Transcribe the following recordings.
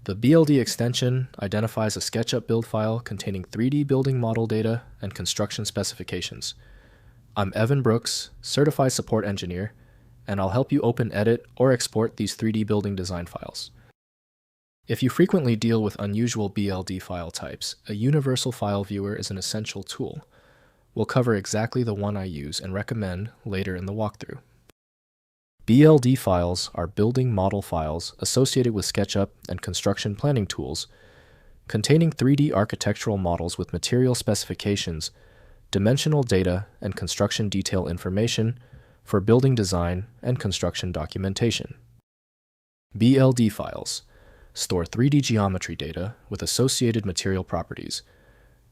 The BLD extension identifies a SketchUp build file containing 3D building model data and construction specifications. I'm Evan Brooks, Certified Support Engineer, and I'll help you open, edit, or export these 3D building design files. If you frequently deal with unusual BLD file types, a universal file viewer is an essential tool. We'll cover exactly the one I use and recommend later in the walkthrough. BLD files are building model files associated with SketchUp and construction planning tools, containing 3D architectural models with material specifications, dimensional data, and construction detail information for building design and construction documentation. BLD files store 3D geometry data with associated material properties,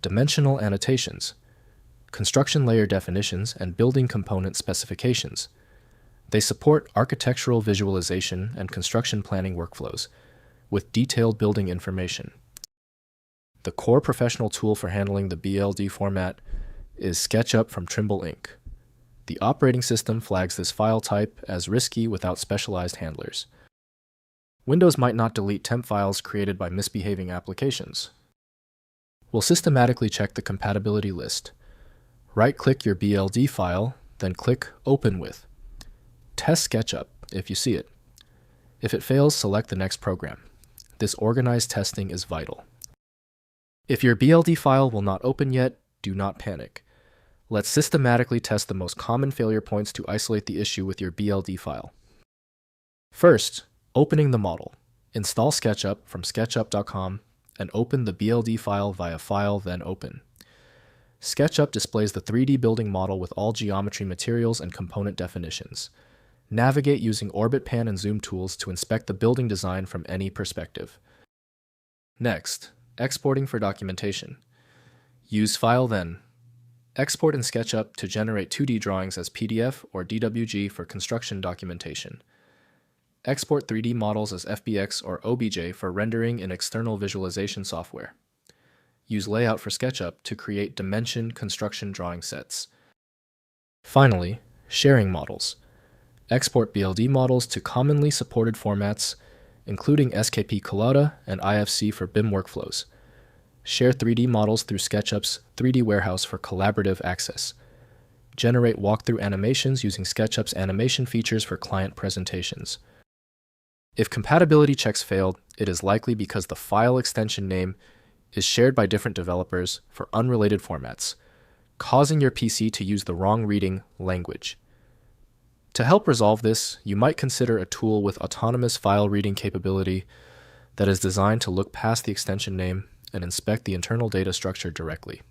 dimensional annotations, construction layer definitions, and building component specifications. They support architectural visualization and construction planning workflows with detailed building information. The core professional tool for handling the BLD format is SketchUp from Trimble Inc. The operating system flags this file type as risky without specialized handlers. Windows might not delete temp files created by misbehaving applications. We'll systematically check the compatibility list. Right-click your BLD file, then click Open With. Test SketchUp if you see it. If it fails, select the next program. This organized testing is vital. If your BLD file will not open yet, do not panic. Let's systematically test the most common failure points to isolate the issue with your BLD file. First, opening the model. Install SketchUp from SketchUp.com and open the BLD file via File, then Open. SketchUp displays the 3D building model with all geometry materials and component definitions. Navigate using Orbit Pan and Zoom tools to inspect the building design from any perspective. Next, exporting for documentation. Use File, then. Export in SketchUp to generate 2D drawings as PDF or DWG for construction documentation. Export 3D models as FBX or OBJ for rendering in external visualization software. Use Layout for SketchUp to create dimension construction drawing sets. Finally, sharing models. Export BLD models to commonly supported formats, including SKP Collada and IFC for BIM workflows. Share 3D models through SketchUp's 3D Warehouse for collaborative access. Generate walkthrough animations using SketchUp's animation features for client presentations. If compatibility checks failed, it is likely because the file extension name is shared by different developers for unrelated formats, causing your PC to use the wrong reading language. To help resolve this, you might consider a tool with autonomous file reading capability that is designed to look past the extension name and inspect the internal data structure directly.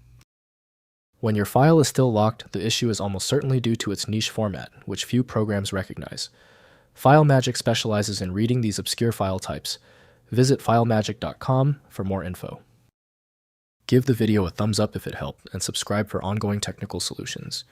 When your file is still locked, the issue is almost certainly due to its niche format, which few programs recognize. FileMagick specializes in reading these obscure file types. Visit filemagick.com for more info. Give the video a thumbs up if it helped, and subscribe for ongoing technical solutions.